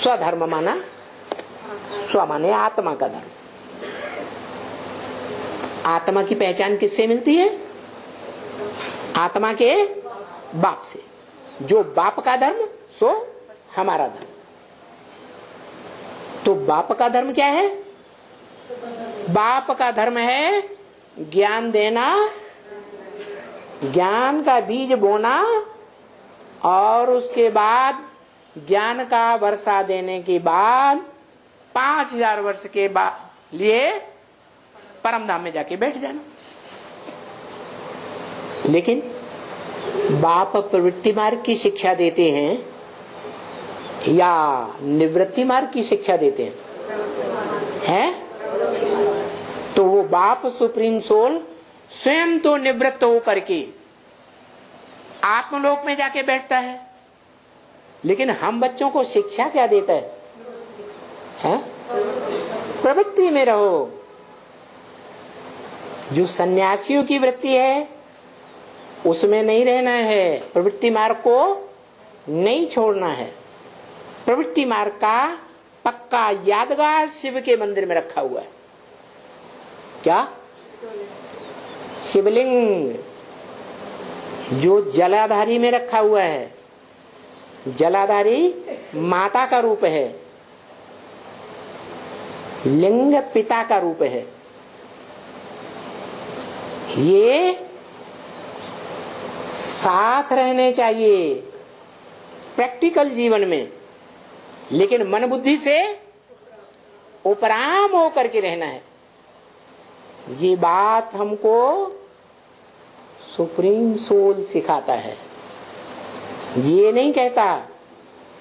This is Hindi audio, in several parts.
स्वधर्म माना स्व माने आत्मा का धर्म। आत्मा की पहचान किससे मिलती है? आत्मा के बाप से। जो बाप का धर्म सो हमारा धर्म। तो बाप का धर्म क्या है? बाप का धर्म है ज्ञान देना, ज्ञान का बीज बोना, और उसके बाद ज्ञान का वर्षा देने के बाद 5000 वर्ष के लिए परम धाम में जाके बैठ जाना। लेकिन बाप प्रवृत्ति मार्ग की शिक्षा देते हैं या निवृत्ति मार्ग की शिक्षा देते हैं? तो वो बाप सुप्रीम सोल स्वयं तो निवृत्त होकर के आत्मलोक में जाके बैठता है, लेकिन हम बच्चों को शिक्षा क्या देता है? प्रवृत्ति में रहो। जो सन्यासियों की वृत्ति है उसमें नहीं रहना है, प्रवृत्ति मार्ग को नहीं छोड़ना है। प्रवृत्ति मार्ग का पक्का यादगार शिव के मंदिर में रखा हुआ है। क्या? शिवलिंग जो जलाधारी में रखा हुआ है। जलाधारी माता का रूप है, लिंग पिता का रूप है। ये साथ रहने चाहिए प्रैक्टिकल जीवन में, लेकिन मन बुद्धि से उपराम होकर के रहना है। ये बात हमको सुप्रीम सोल सिखाता है। ये नहीं कहता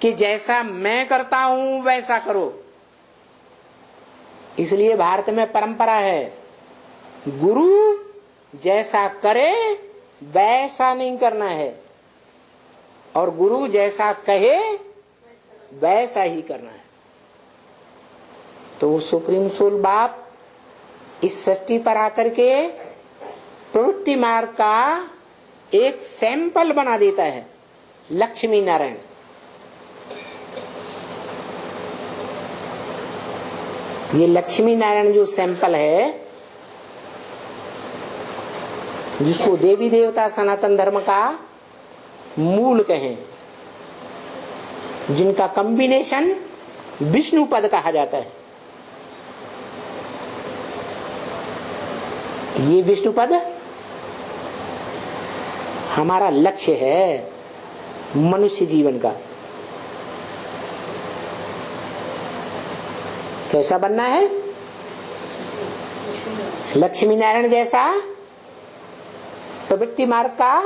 कि जैसा मैं करता हूं वैसा करो। इसलिए भारत में परंपरा है, गुरु जैसा करे वैसा नहीं करना है, और गुरु जैसा कहे वैसा ही करना है। तो सुप्रीम सोल बाप इस सृष्टि पर आकर के प्रवृत्ति मार्ग का एक सैंपल बना देता है। लक्ष्मी नारायण ये लक्ष्मी नारायण जो सैंपल है, जिसको देवी देवता सनातन धर्म का मूल कहें, जिनका कॉम्बिनेशन विष्णु पद कहा जाता है, ये विष्णु पद हमारा लक्ष्य है मनुष्य जीवन का। कैसा बनना है? लक्ष्मी नारायण जैसा प्रवृत्ति मार्ग का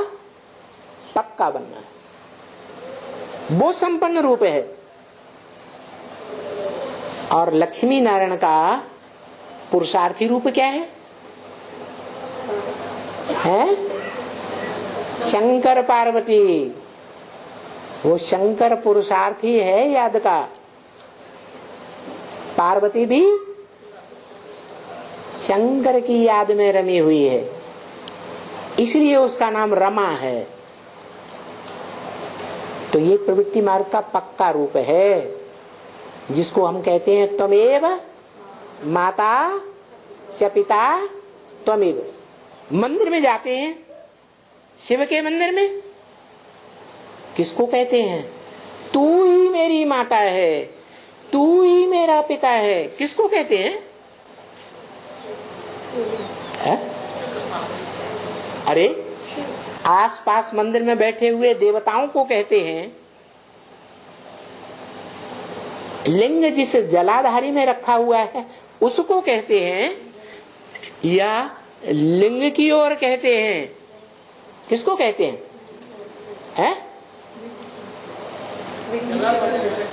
पक्का बनना है। वो संपन्न रूप है। और लक्ष्मी नारायण का पुरुषार्थी रूप क्या है? शंकर पार्वती। वो शंकर पुरुषार्थी है याद का। पार्वती भी शंकर की याद में रमी हुई है, इसलिए उसका नाम रमा है। तो ये प्रवृत्ति मार्ग का पक्का रूप है, जिसको हम कहते हैं त्वमेव माता च पिता त्वमेव। मंदिर में जाते हैं, शिव के मंदिर में किसको कहते हैं? तू ही मेरी माता है, तू ही मेरा पिता है। किसको कहते हैं? अरे आसपास मंदिर में बैठे हुए देवताओं को कहते हैं। लिंग जिस जलाधारी में रखा हुआ है उसको कहते हैं, या लिंग की ओर कहते हैं। किसको कहते हैं?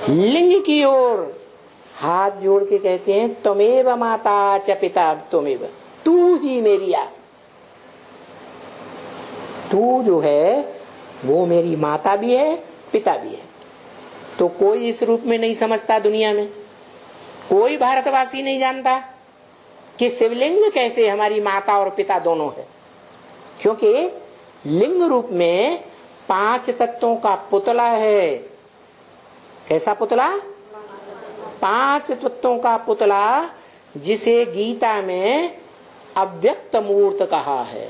लिंग की ओर हाथ जोड़ के कहते हैं त्वमेव माता च पिता त्वमेव। तू ही मेरी आत्मा। तू जो है वो मेरी माता भी है, पिता भी है। तो कोई इस रूप में नहीं समझता दुनिया में। कोई भारतवासी नहीं जानता कि शिवलिंग कैसे हमारी माता और पिता दोनों है, क्योंकि लिंग रूप में 5 तत्वों का पुतला है। कैसा पुतला? 5 तत्वों का पुतला जिसे गीता में अव्यक्त मूर्त कहा है।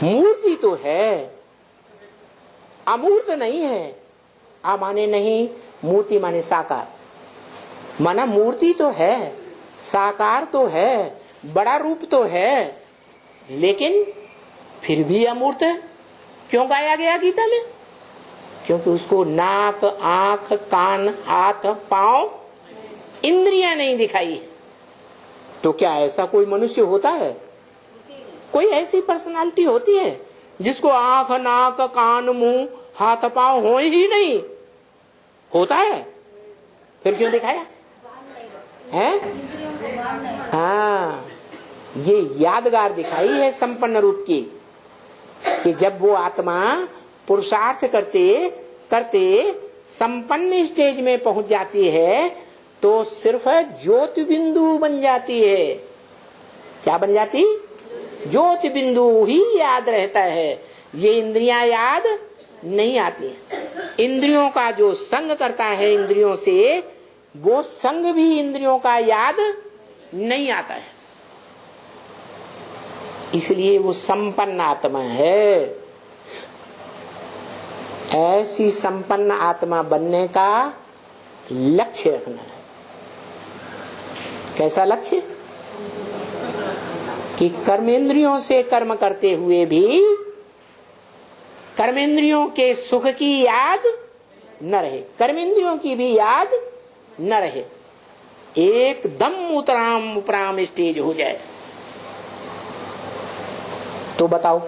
मूर्ति तो है, अमूर्त नहीं है। आ माने नहीं, मूर्ति माने साकार। माना मूर्ति तो है, साकार तो है, बड़ा रूप तो है, लेकिन फिर भी अमूर्त है। क्यों गाया गया गीता में? क्योंकि उसको नाक, आंख, कान, हाथ, पांव, इंद्रियां नहीं दिखाई है। तो क्या ऐसा कोई मनुष्य होता है? कोई ऐसी पर्सनालिटी होती है जिसको आंख, नाक, कान, मुंह, हाथ, पांव हो ही नहीं? होता है? फिर क्यों दिखाया है? हाँ, ये यादगार दिखाई है संपन्न रूप की, कि जब वो आत्मा पुरुषार्थ करते करते संपन्न स्टेज में पहुंच जाती है तो सिर्फ ज्योति बिंदु बन जाती है। क्या बन जाती? ज्योति बिंदु ही याद रहता है। ये इंद्रियां याद नहीं आती है। इंद्रियों का जो संग करता है इंद्रियों से, वो संग भी इंद्रियों का याद नहीं आता है। इसलिए वो संपन्न आत्मा है। ऐसी संपन्न आत्मा बनने का लक्ष्य रखना है। कैसा लक्ष्य? कि कर्मेंद्रियों से कर्म करते हुए भी कर्मेंद्रियों के सुख की याद न रहे, कर्मेंद्रियों की भी याद न रहे, एकदम उपराम स्टेज हो जाए। तो बताओ